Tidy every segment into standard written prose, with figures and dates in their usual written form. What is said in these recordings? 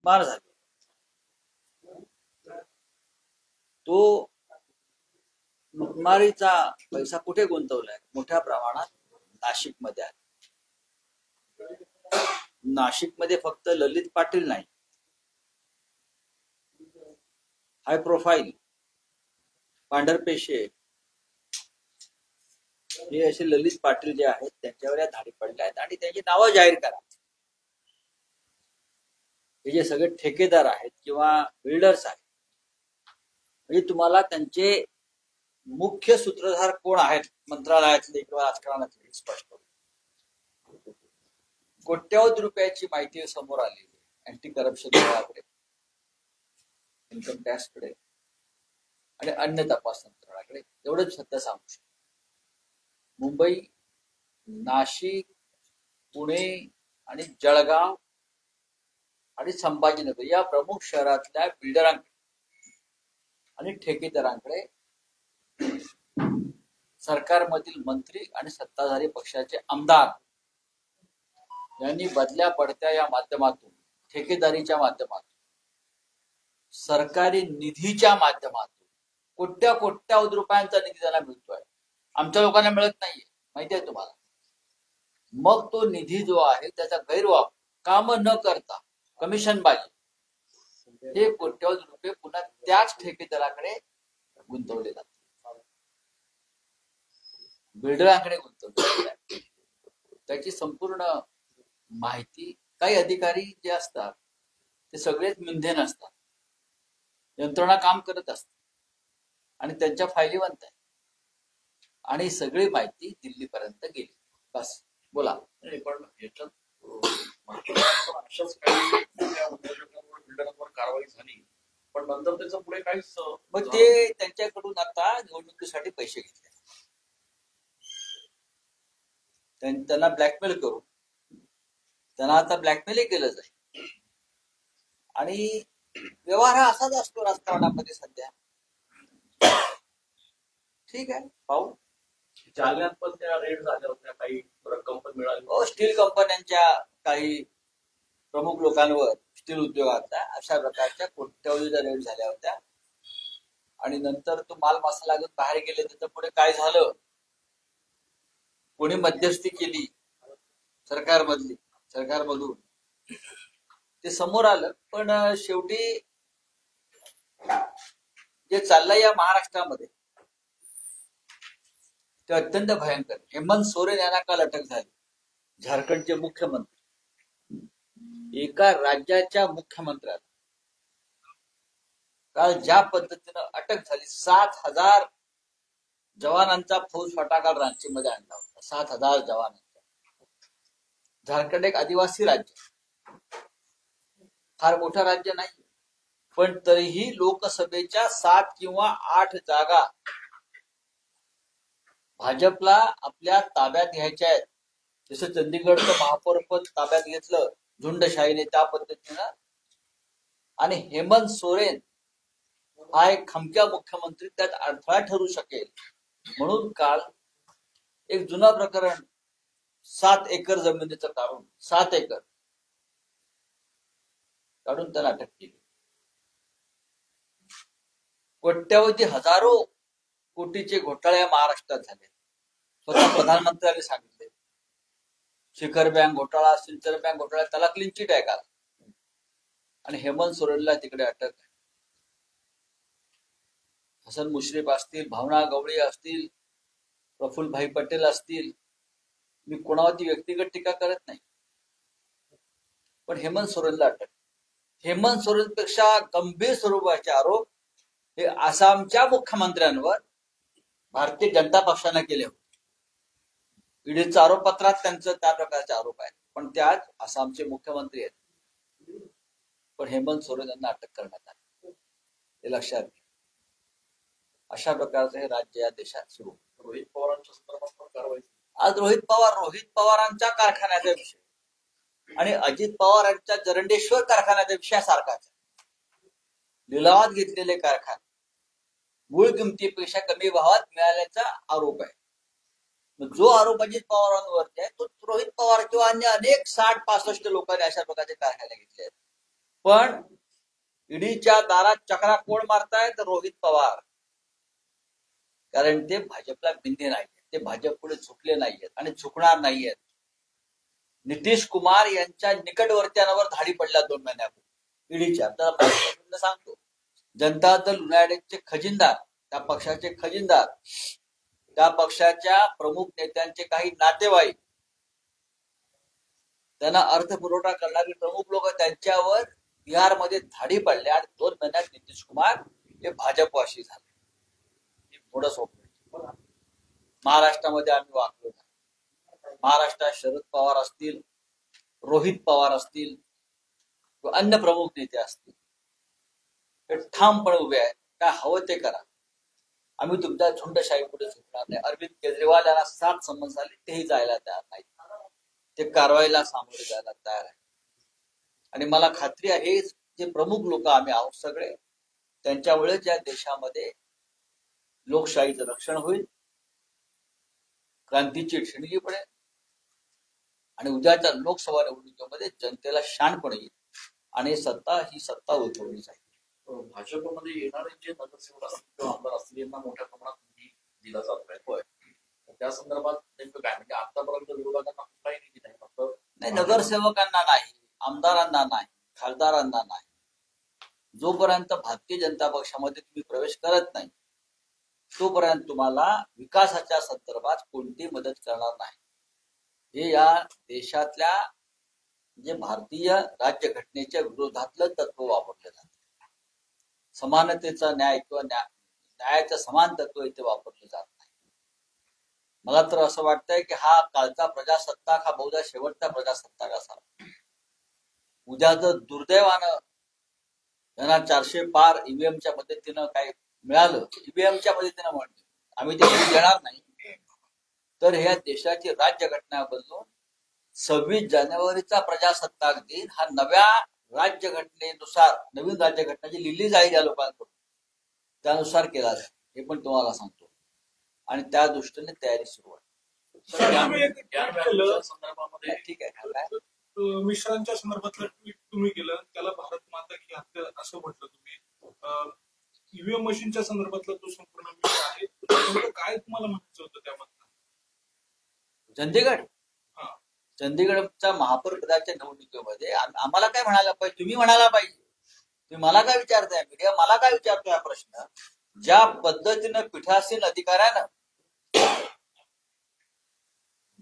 लुटमार झाली. तो लुटमारीचा पैसा कुठे गुंतवलाय? मोठ्या प्रमाणात नाशिकमध्ये आहे. नाशिकमध्ये फक्त ललित पाटील नाही, हाय प्रोफाईल पांढरपेशे हे असे ललित पाटील जे आहेत त्यांच्यावर या धाडी पडल्या आहेत आणि त्यांची नावं जाहीर करा. हे जे सगळे ठेकेदार आहेत किंवा बिल्डर्स आहेत, म्हणजे तुम्हाला त्यांचे मुख्य सूत्रधार कोण आहेत मंत्रालयातले किंवा राजकारणातले स्पष्ट. कोट्यवधी रुपयाची माहिती समोर आली अँटी करप्शन विभागाकडे, इन्कम टॅक्सकडे आणि अन्य तपास यंत्रणाकडे. एवढंच सध्या सांगू शकतो. मुंबई, नाशिक, पुणे आणि जळगाव आणि संभाजीनगर या प्रमुख शहरातल्या बिल्डरांकडे आणि ठेकेदारांकडे सरकारमधील मंत्री आणि सत्ताधारी पक्षाचे आमदार यांनी बदल्या पडत्या या माध्यमातून, ठेकेदारीच्या माध्यमातून, सरकारी निधीच्या माध्यमातून कोट्यावधी रुपयांचा निधी त्यांना मिळतोय. आमच्या लोकांना मिळत नाहीये, माहिती आहे तुम्हाला. मग तो निधी जो आहे त्याचा गैरवापर, काम न करता कमिशनबाजी, हे कोट्यवधी रुपये पुन्हा त्याच ठेकेदाराकडे गुंतवले जातात, बिल्डरांकडे गुंतवले जातात. त्याची संपूर्ण माहिती काही अधिकारी जे असतात ते सगळेच मिंधे नसतात, यंत्रणा काम करत असतात आणि त्यांच्या फायली बनतात आणि सगळी माहिती दिल्लीपर्यंत गेली. बस बोला. पण याच्यात अशाच काही बिल्डरांवर कारवाई झाली, पण नंतर त्याचं पुढे काहीच. मग ते त्यांच्याकडून आता निवडणुकीसाठी पैसे घेतले, त्यांना ब्लॅकमेल करून त्यांना आता ब्लॅकमेल केलं जाईल. आणि व्यवहार हा असाच असतो राजकारणामध्ये सध्या. ठीक आहे, पाहू. जालन्यात पण त्या रेड झाल्या होत्या, काही रक्कम पण मिळाली. स्टील कंपन्यांच्या काही प्रमुख लोकांवर, स्टील उद्योगातल्या अशा प्रकारच्या कोट्यवधीच्या रेड झाल्या होत्या. आणि नंतर तो माल मसाला घेऊन बाहेर गेले. त्याच्या पुढे काय झालं, कोणी मध्यस्थी केली सरकारमधून ते समोर आलं. पण शेवटी जे चाललंय या महाराष्ट्रामध्ये ते अत्यंत भयंकर. हेमंत सोरेन यांना काल अटक झाली. झारखंडचे मुख्यमंत्री, एका राज्याच्या मुख्यमंत्र्याला काल ज्या पद्धतीनं अटक झाली. 7,000 जवानांचा फौजफाटा काल रांचीमध्ये आणला होता. 7,000 जवानांचा. झारखंड एक आदिवासी राज्य, फार मोठं राज्य नाही, पण तरीही लोकसभेच्या 7 किंवा 8 जागा भाजपला आपल्या ताब्यात घ्यायच्या आहेत. जसं चंदीगडचं महापौर पद ताब्यात घेतलं झुंडशाहीने, त्या पद्धतीनं. आणि हेमंत सोरेन हा एक खमक्या मुख्यमंत्री त्यात अडथळा ठरू शकेल म्हणून काल एक जुना प्रकरण 7 एकर जमिनीचं काढून 7 एकर काढून त्याला अटक केली. कोट्यवधी हजारो कोटीचे घोटाळे महाराष्ट्रात झाले. स्वतः प्रधानमंत्र्यांनी सांगितले. शिखर बँक घोटाळा, सिंचन बँक घोटाळा, त्याला क्लीन चिट आहे काल. आणि हेमंत सोरेनला तिकडे अटक आहे. हसन मुश्रीफ असतील, भावना गवळी असतील, प्रफुल्लभाई पटेल असतील, मी कोणावरती व्यक्तिगत टीका करत नाही, पण हेमंत सोरेनला अटक. हेमंत सोरेनपेक्षा गंभीर स्वरूपाचे आरोप हे आसामच्या मुख्यमंत्र्यांवर भारतीय जनता पक्षाने केले होते. ईडीच्या आरोपपत्रात त्यांचं त्या प्रकारचे आरोप आहेत, पण ते आज आसामचे मुख्यमंत्री आहेत. पण हेमंत सोरेन यांना अटक करण्यात आली, हे लक्षात घ्या. अशा प्रकारचं हे राज्य या देशात सुरू. रोहित पवारांच्या संदर्भात पण कारवाई. आज रोहित पवारांच्या कारखान्याचा विषय आणि अजित पवार यांच्या जरंडेश्वर कारखान्याच्या विषयासारखाच. लिलावात घेतलेले कारखाने मूळ किमतीपेक्षा कमी भावात मिळाल्याचा आरोप आहे. जो आरोप अजित पवारांवरती आहे तो रोहित पवार किंवा अन्य अनेक 60-65 लोकांनी अशा प्रकारचे कारखाने घेतले आहेत. पण ईडीच्या दारात चक्रा कोण मारतायत? रोहित पवार. कारण ते भाजपला भिंदे नाहीयेत, ते भाजप पुढे झुकले नाहीयेत आणि झुकणार नाहीयेत. नितीश कुमार यांच्या निकटवर्त्यांवर धाडी पडल्या 2 महिन्यापूर्वी ईडीच्या. आपल्याला सांगतो, जनता दल युनायटेडचे खजिनदार, त्या पक्षाचे खजिनदार, त्या पक्षाच्या प्रमुख नेत्यांचे काही नातेवाईक, त्यांना अर्थपुरवठा करणारी प्रमुख लोक त्यांच्यावर बिहारमध्ये धाडी पडल्या आणि 2 महिन्यात नितीश कुमार हे भाजपवाशी झाले. थोडं सोपं. महाराष्ट्रामध्ये आम्ही वागलो नाही. महाराष्ट्रात शरद पवार असतील, रोहित पवार असतील, अन्य प्रमुख नेते असतील, ते ठामपणे उभे आहेत. काय हवं ते करा, आम्ही तुमच्या झुंडशाही पुढे झुकणार नाही. अरविंद केजरीवाल यांना 7 समन्स झाले, तेही जायला तयार नाहीत. ते कारवाईला सामोरे जायला तयार आहे. आणि मला खात्री आहे, जे प्रमुख लोक आम्ही आहोत सगळे, त्यांच्यामुळेच या देशामध्ये लोकशाहीचं रक्षण होईल, क्रांतीची ठिणगी पडेल आणि उद्याच्या लोकसभा निवडणुकीमध्ये जनतेला शानपण येईल आणि सत्ता ही सत्ता उठवली जाईल. भाजपमध्ये येणारे जे नगरसेवक असतील किंवा आमदार असतील यांना मोठ्या प्रमाणात निधी दिला जात आहे. त्या संदर्भात नेमकं काय, म्हणजे आतापर्यंत विरोधकांना कुठलाही निधी नाही, फक्त नाही, नगरसेवकांना नाही, आमदारांना नाही, खासदारांना नाही. जोपर्यंत भारतीय जनता पक्षामध्ये तुम्ही प्रवेश करत नाही तोपर्यंत तुम्हाला विकासाच्या संदर्भात कोणती मदत करणार नाही. हे या देशातल्या जे भारतीय राज्यघटनेच्या विरोधातलं तत्व वापरलं जातं. समानतेचा न्याय किंवा न्यायाचं समान तत्व इथे वापरलं जात नाही. मला तर असं वाटतंय की हा कालचा प्रजासत्ताक हा बहुधा शेवटचा प्रजासत्ताक असावा. उद्या जर दुर्दैवानं त्यांना 400 पार ईव्हीएमच्या मदतीनं काय मिळालं, ईव्हीएमच्या मदतीनं म्हणतो, आम्ही ते देणार नाही, तर ह्या देशाची राज्यघटना बदलून 26 जानेवारीचा प्रजासत्ताक दिन हा नव्या राज्यघटनेनुसार, नवीन राज्यघटना जी लिहिली जाईल या लोकांकडून त्यानुसार केला जाईल. हे पण तुम्हाला सांगतो आणि त्या दृष्टीने तयारी सुरू आहे. ठीक आहे. मिश्रांच्या संदर्भातलं ट्विट तुम्ही केलं, त्याला भारत माता की हत्या असं म्हटलं तुम्ही. ईव्हीएम मशीनच्या संदर्भातला तो संपूर्ण विषय आहे. काय तुम्हाला म्हणायचं होतं त्यामधलं? चंदीगडच्या महापौरपदाच्या निवडणुकीमध्ये आम्हाला काय म्हणायला पाहिजे? तुम्ही म्हणायला पाहिजे. तुम्ही मला काय विचारताय, मीडिया मला काय विचारतोय हा प्रश्न? ज्या पद्धतीनं पीठासीन अधिकाऱ्यानं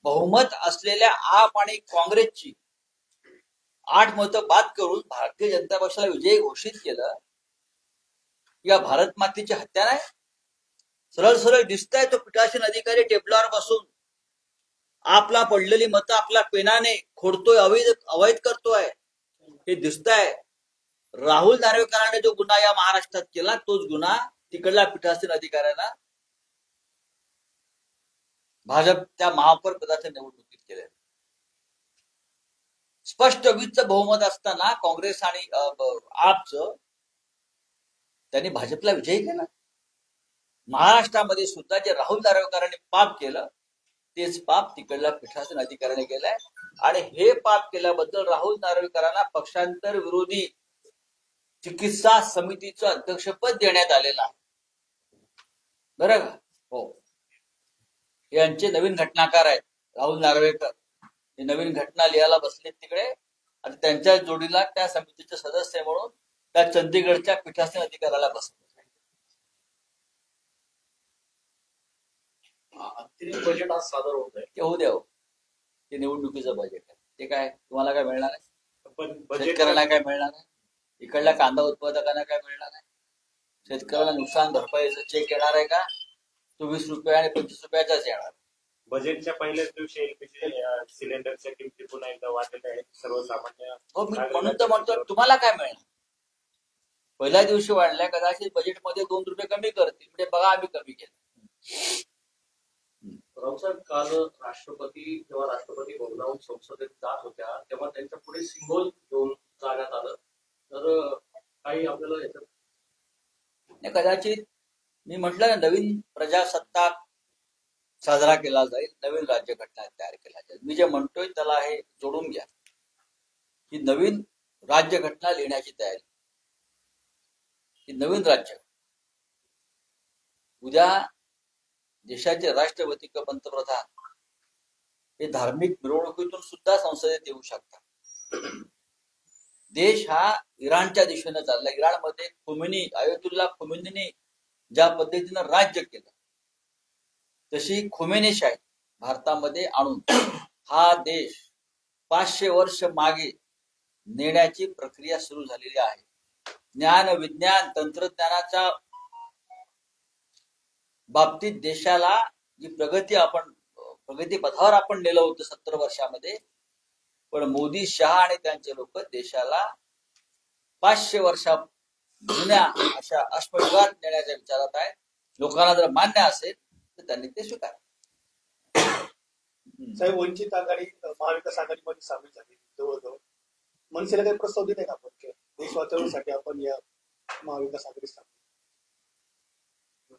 बहुमत असलेल्या आप आणि काँग्रेसची 8 मतं बाद करून भारतीय जनता पक्षाला विजयी घोषित केलं, या भारत मातेची हत्या नाही? सरळ सरळ दिसतंय तो पीठासीन अधिकारी टेबलावर बसून आपला पडलेली मतं आपल्या पेनाने खोडतोय, अवैध करतोय, हे दिसतंय. राहुल नार्वेकरांनी जो गुन्हा या महाराष्ट्रात केला तोच गुन्हा तिकडल्या पीठासीन अधिकाऱ्यांना भाजप त्या महापौर पदाच्या निवडणुकीत केले. स्पष्ट 20चं बहुमत असताना काँग्रेस आणि आपचं त्यांनी भाजपला विजयी केला. महाराष्ट्रामध्ये सुद्धा जे राहुल नार्वेकरांनी पाप केलं तेच पाप तिकडल्या पीठासीन अधिकाऱ्याने केलंय आणि हे पाप केल्याबद्दल राहुल नार्वेकरांना पक्षांतर विरोधी चिकित्सा समितीचं अध्यक्षपद देण्यात आलेलं आहे. बरं का? हो, यांचे नवीन घटनाकार आहेत राहुल नार्वेकर. हे नवीन घटना लिहायला बसलेत तिकडे आणि त्यांच्या जोडीला त्या समितीचे सदस्य म्हणून त्या चंदीगडच्या पीठासीन अधिकाऱ्याला बसले. अंतिम बजेट आज सादर होत आहे. ते होऊ द्या, ते निवडणुकीचं बजेट आहे. ते काय तुम्हाला काय मिळणार आहे? शेतकऱ्यांना काय मिळणार आहे? इकडल्या कांदा उत्पादकांना काय मिळणार आहे? शेतकऱ्याला नुकसान भरपाईचा चेक येणार आहे का? तो 20 रुपये आणि 25 रुपयाचाच येणार. बजेटच्या पहिल्याच दिवशी एलपीजी सिलेंडरच्या किमती पुन्हा एकदा वाढलेल्या आहेत सर्वसामान्य. हो, मी म्हणून तर म्हणतो तुम्हाला काय मिळणार? पहिल्या दिवशी वाढल्या, कदाचित बजेटमध्ये 2 रुपये कमी करतील, म्हणजे बघा आम्ही कमी केलं. रावसाहेब, काल राष्ट्रपती जेव्हा राष्ट्रपती भवनावर संसदेत जात होत्या तेव्हा त्यांच्या पुढे सिंबॉल घेऊन जाण्यात आलं, तर काही आपल्याला याच्यात कदाचित मी म्हटलं ना, नवीन प्रजासत्ताक साजरा केला जाईल, नवीन राज्यघटना तयार केला जाईल. मी जे म्हणतोय त्याला हे जोडून घ्या की नवीन राज्यघटना लिहिण्याची तयारी, ही नवीन राज्य. उद्या देशाचे राष्ट्रपती किंवा पंतप्रधान हे धार्मिक मिरवणुकीतून सुद्धा संसदेत येऊ शकतात. देश हा इराणच्या दिशेने चालला. इराणमध्ये आयतुल्ला खोमेनीने ज्या पद्धतीनं राज्य केलं, तशी खोमेनीशाही भारतामध्ये आणून हा देश 500 वर्ष मागे नेण्याची प्रक्रिया सुरू झालेली आहे. ज्ञान, विज्ञान, तंत्रज्ञानाच्या बाबतीत देशाला जी प्रगती पथावर आपण नेलं होतं 70 वर्षामध्ये, पण मोदी, शहा आणि त्यांचे लोक देशाला 500 वर्षा जुन्या अशा अश्मयुगात नेण्याच्या विचारात आहेत. लोकांना जर मान्य असेल तर त्यांनी ते स्वीकार. साहेब, वंचित आघाडी महाविकास आघाडीमध्ये सामील झाली जवळजवळ. मनसेला काही प्रस्ताव दिले का आपण देश वाचवण्यासाठी आपण या महाविकास आघाडीत सामील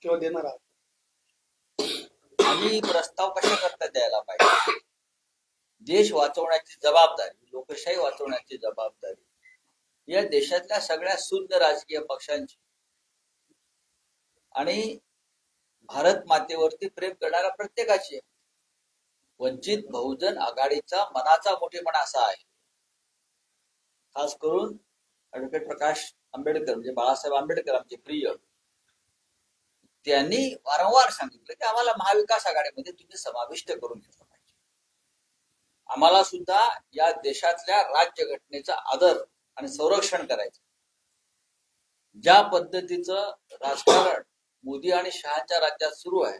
किंवा देणार आहात? आम्ही प्रस्ताव कशा करता द्यायला पाहिजे? देश वाचवण्याची जबाबदारी, लोकशाही वाचवण्याची जबाबदारी या देशातल्या सगळ्या शुद्ध राजकीय पक्षांची आणि भारत मातेवरती प्रेम करणाऱ्या प्रत्येकाची आहे. वंचित बहुजन आघाडीचा मनाचा मोठेपणा असा आहे, खास करून ॲडव्होकेट प्रकाश आंबेडकर म्हणजे बाळासाहेब आंबेडकर आमचे प्रिय, त्यांनी वारंवार सांगितलं की आम्हाला महाविकास आघाडीमध्ये तुम्ही समाविष्ट करून घेतलं पाहिजे. आम्हाला सुद्धा या देशातल्या राज्यघटनेचा आदर आणि संरक्षण करायचं. ज्या पद्धतीचं राजकारण मोदी आणि शहाच्या राज्यात सुरू आहे,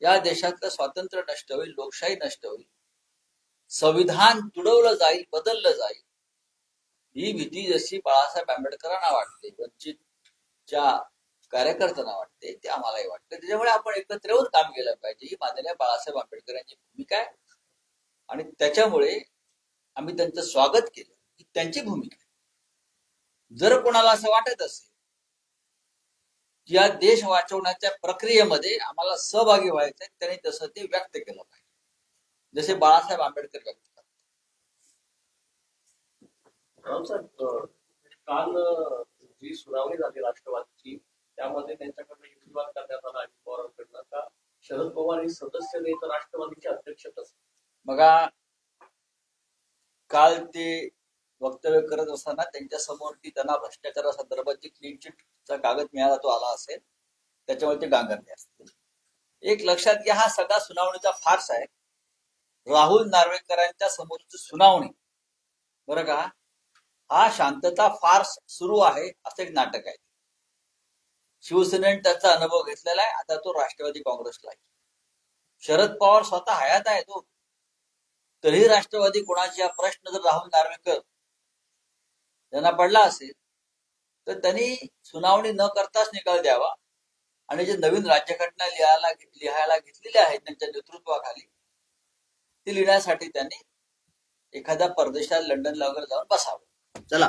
या देशातलं स्वातंत्र्य नष्ट होईल, लोकशाही नष्ट होईल, संविधान तुडवलं जाईल, बदललं जाईल, ही भीती जशी बाळासाहेब आंबेडकरांना वाटते, वंचितच्या कार्यकर्त्यांना वाटते, ते आम्हालाही वाटते. त्याच्यामुळे आपण एकत्र येऊन काम केलं पाहिजे, ही माननीय बाळासाहेब आंबेडकर यांची भूमिका आहे. आणि त्याच्यामुळे आम्ही त्यांचं स्वागत केलं, ही त्यांची भूमिका आहे. जर कोणाला असं वाटत असेल की या देश वाचवण्याच्या प्रक्रियेमध्ये आम्हाला सहभागी व्हायचं आहे, त्यांनी तसं ते व्यक्त केलं पाहिजे, जसे बाळासाहेब आंबेडकर व्यक्त करतात. काल जी सुनावणी झाली राष्ट्रवादीची, त्यामध्ये त्यांच्याकडनं युक्तिवाद करण्यात आला अजित पवारांकडनं का शरद पवार हे सदस्य नाही तर राष्ट्रवादीचे अध्यक्षच असतात. बघा, काल ते वक्तव्य करत असताना त्यांच्या समोर ती त्यांना भ्रष्टाचारासंदर्भात क्लीन चिटचा कागद मिळाला तो आला असेल, त्याच्यामुळे ते गांगरले असतील. एक लक्षात घ्या, हा सगळा सुनावणीचा फार्स आहे. राहुल नार्वेकरांच्या समोरची सुनावणी, बरं का, हा शांतता फार्स सुरू आहे असं एक नाटक आहे. शिवसेनेने त्याचा अनुभव घेतलेला आहे, आता तो राष्ट्रवादी काँग्रेसला आहे. शरद पवार स्वतः हयात आहे तो, तरी राष्ट्रवादी कोणाची हा प्रश्न जर राहुल नार्वेकर त्यांना पडला असेल तर त्यांनी सुनावणी न करताच निकाल द्यावा आणि जे नवीन राज्यघटना लिहायला घेतलेली आहे त्यांच्या नेतृत्वाखाली, ती लिहिण्यासाठी त्यांनी एखाद्या परदेशात लंडनला वगैरे जाऊन बसावं. चला.